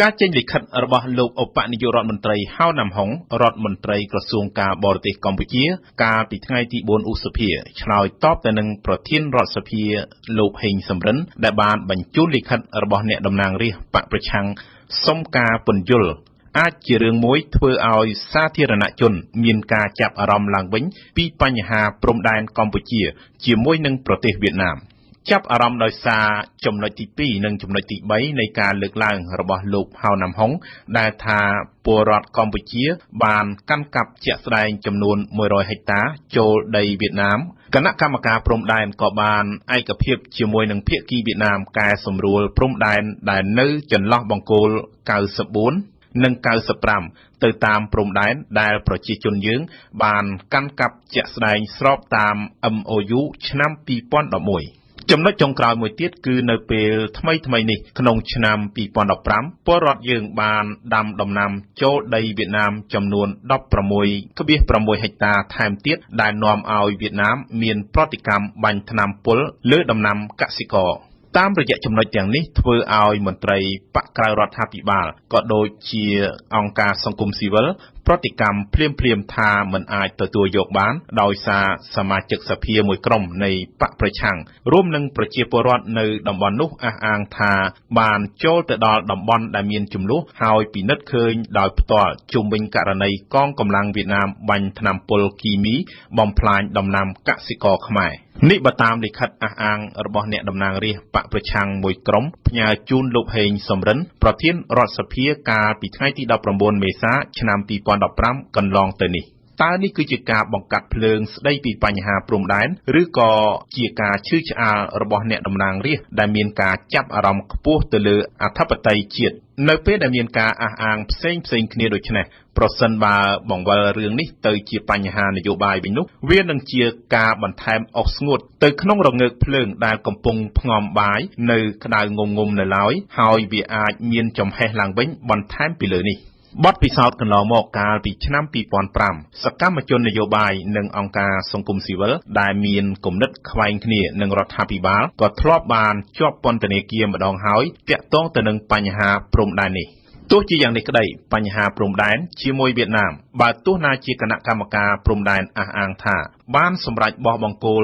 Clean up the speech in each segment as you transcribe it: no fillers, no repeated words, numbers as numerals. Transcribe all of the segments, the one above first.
ការចេញលិខិតរបស់លោកឧបនាយករដ្ឋមន្ត្រីហៅណាំហុងរដ្ឋមន្ត្រីក្រសួងការបរទេសកម្ពុជាកាលពីថ្ងៃទី4ឧសភាឆ្លើយតបទៅនឹងប្រធានរដ្ឋសភាលោកហេងសំរិនដែលបានបញ្ជូនលិខិតរបស់អ្នកតំណាងរាស្ត្របកប្រឆាំងសុំការពន្យល់អាចជារឿងមួយធ្វើឲ្យសាធារណជនមានការចាប់អារម្មណ៍ឡើងវិញពីបញ្ហាព្រំដែនកម្ពុជាជាមួយនឹងប្រទេសវៀតណាមចាប់អារម្មណ៍ដោយសារចំណុចទី2និងចំណុចទី3នៃការលើកឡើងរបស់លោកហៅណាំហុងដែលថាពលរដ្ឋកម្ពុជាបានកាន់កាប់ជាក់ស្ដែងចំនួន100ហិកតាចូលដីវៀតណាមគណៈកម្មការព្រំដែនក៏បានឯកភាពជាមួយនឹងភាគីវៀតណាមកែសម្រួលព្រំដែនដែលនៅចន្លោះបង្គោល94និង95ទៅតាមព្រំដែនដែលប្រជាជនយើងបានកាន់កាប់ជាក់ស្ដែងស្របតាម MOU ឆ្នាំ2011ចំណុចចុងក្រោយមួយទៀតគឺនៅពេលថ្មីនេះក្នុងឆ្នាំ2015ពលរដ្ឋយើងបានដាំដំណាំចូលដីវៀតណាមចំនួន 16.6 ហិកតាថែមទៀតដែលនាំឲ្យវៀតណាមមានប្រតិកម្មបាញ់ថ្នាំពុលលើដំណាំកសិករតាមរយៈចំណុចទាំងនេះធ្វើឲ្យមន្ត្រីបកក្រៅរដ្ឋាភិបាលក៏ដូចជាអង្គការសង្គមស៊ីវិលប្រតិកម្មភ្លាមថាមិនអាចទទួលយកបានដោយសារសមាជិកសភាមួយក្រុមនៃបកប្រឆាំងរួមនឹងប្រជាពលរដ្ឋនៅតំបន់នោះអះអាងថាបានចូលទៅដល់តំបន់ដែលមានជម្លោះហើយពិនិត្យឃើញដោយផ្ទាល់ជុំវិញករណីកងកម្លាំងវៀតណាមបាញ់ថ្នាំពុលគីមីបំផ្លាញដំណាំកសិករខ្មែរនេះបើតាមលិខិតអះអាងរបស់អ្នកតំណាងរាស្ត្របកប្រឆាំងមួយក្រុមផ្ញើជូនលោកហេងសំរិនប្រធានរដ្ឋសភាកាលពីថ្ងៃទី19មេសាឆ្នាំ2015កន្លងទៅនេះតើនេះគឺជាការបង្កាត់ភ្លើងស្ដីពីបញ្ហាព្រំដែនឬក៏ជាការឈឺឆ្អាលរបស់អ្នកតំណាងរាស្ត្រដែលមានការចាប់អារម្មណ៍ខ្ពស់ទៅលើអធិបតេយ្យជាតិនៅពេលដែលមានការអះអាងផ្សេងគ្នាដូចនេះប្រសិនបើបង្វិលរឿងនេះទៅជាបញ្ហានយោបាយវិញនោះវានឹងជាការបន្ថែមអុសស្ងួតទៅក្នុងរងើកភ្លើងដែលកំពុងផ្ងំបាយនៅក្តៅងងឹមនៅឡើយហើយវាអាចមានចំហេះឡើងវិញបន្ថែមពីលើនេះបទពិសោធន៍កន្លងមកកាលពីឆ្នាំ2005សកម្មជននយោបាយនិងអង្គការសង្គមស៊ីវិលដែលមានគំនិតខ្វែងគ្នានឹងរដ្ឋាភិបាលក៏ធ្លាប់បានជាប់ពន្ធនាគារម្ដងហើយទាក់ទងទៅនឹងបញ្ហាព្រំដែននេះទោះជាយ៉ាងនេះក្តីបញ្ហាព្រំដែនជាមួយវៀតណាមបើទោះណាជាគណៈកម្មការព្រំដែនអះអាងថាបានសម្រេចបោះបង្គោល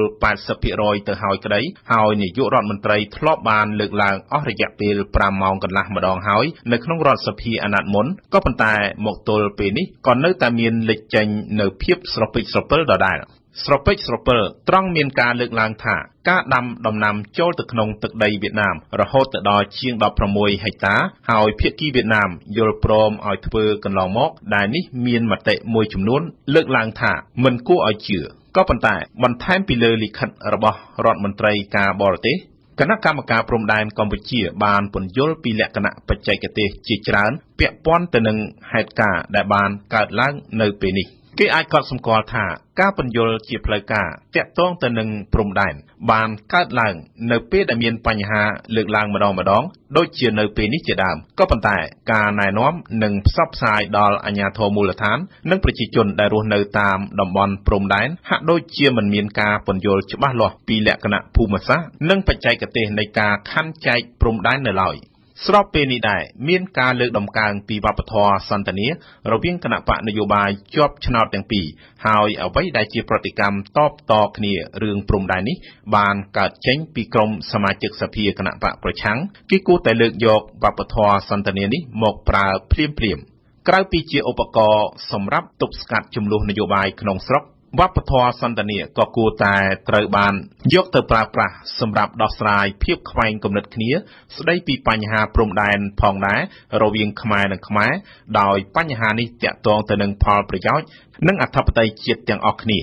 80% ទៅហើយក្តីហើយនាយករដ្ឋមន្ត្រីធ្លាប់បានលើកឡើងអស់រយៈពេល5ម៉ោងកន្លះម្ដងហើយនៅក្នុងរដ្ឋសភាអាណត្តិមុនក៏ប៉ុន្តែមកទល់ពេលនេះក៏នៅតែមានលេចចេញនៅភាពស្រពេចស្រពិលដដែលស្រពេចស្រពិលត្រង់មានការលើកឡើងថាការដាំដំណាំចូលទៅក្នុងទឹកដីវៀតណាមរហូតទៅដល់ជាង16ហិកតាហើយភាគីវៀតណាមយល់ព្រមឲ្យធ្វើកន្លងមកដែលនេះមានមតិមួយចំនួនលើកឡើងថាមិនគួរឲ្យជឿក៏ប៉ុន្តែបន្ថែមពីលើលិខិតរបស់រដ្ឋមន្ត្រីការបរទេសគណៈកម្មការព្រំដែនកម្ពុជាបានពន្យល់ពីលក្ខណៈបច្ចេកទេសជាច្រើនពាក់ព័ន្ធទៅនឹងហេតុការណ៍ដែលបានកើតឡើងនៅពេលនេះគេអាចកត់សម្គាល់ថាការពន្យល់ជាផ្លូវការទាក់ទងទៅនឹងព្រំដែនបានកើតឡើងនៅពេលដែលមានបញ្ហាលើកឡើងម្ដងដូចជានៅពេលនេះជាដើមក៏ប៉ុន្តែការណែនាំនិងផ្សព្វផ្សាយដល់អាជ្ញាធរមូលដ្ឋាននិងប្រជាជនដែលរស់នៅតាមតំបន់ព្រំដែនហាក់ដូចជាមិនមានការពន្យល់ច្បាស់លាស់ពីលក្ខណៈភូមិសាស្ត្រនិងបច្ចេកទេសនៃការខណ្ឌចែកព្រំដែននៅឡើយស្របពេលនេះដែរមានការលើកដំកើងពីវប្បធម៌សន្ទនារវាងគណៈបកនយោបាយជាប់ឆ្នោតទាំងពីរហើយអ្វីដែលជាប្រតិកម្មតបតគ្នារឿងព្រំដែននេះបានកើតចេញពីក្រុមសមាជិកសភាគណៈបកប្រឆាំងគេគួរតែលើកយកវប្បធម៌សន្ទនានេះមកប្រើភ្លាមក្រៅពីជាឧបករណ៍សម្រាប់ទប់ស្កាត់ជម្លោះនយោបាយក្នុងស្រុកវប្បធម៌សន្ទនាក៏គួរតែត្រូវបានយកទៅប្រើប្រាស់សម្រាប់ដោះស្រាយភាពខ្វែងគំនិតគ្នាស្ដីពីបញ្ហាព្រំដែនផងដែររវាងខ្មែរនិងខ្មែរដោយបញ្ហានេះទាក់ទងទៅនឹងផលប្រយោជន៍និងអធិបតេយ្យជាតិទាំងអស់គ្នា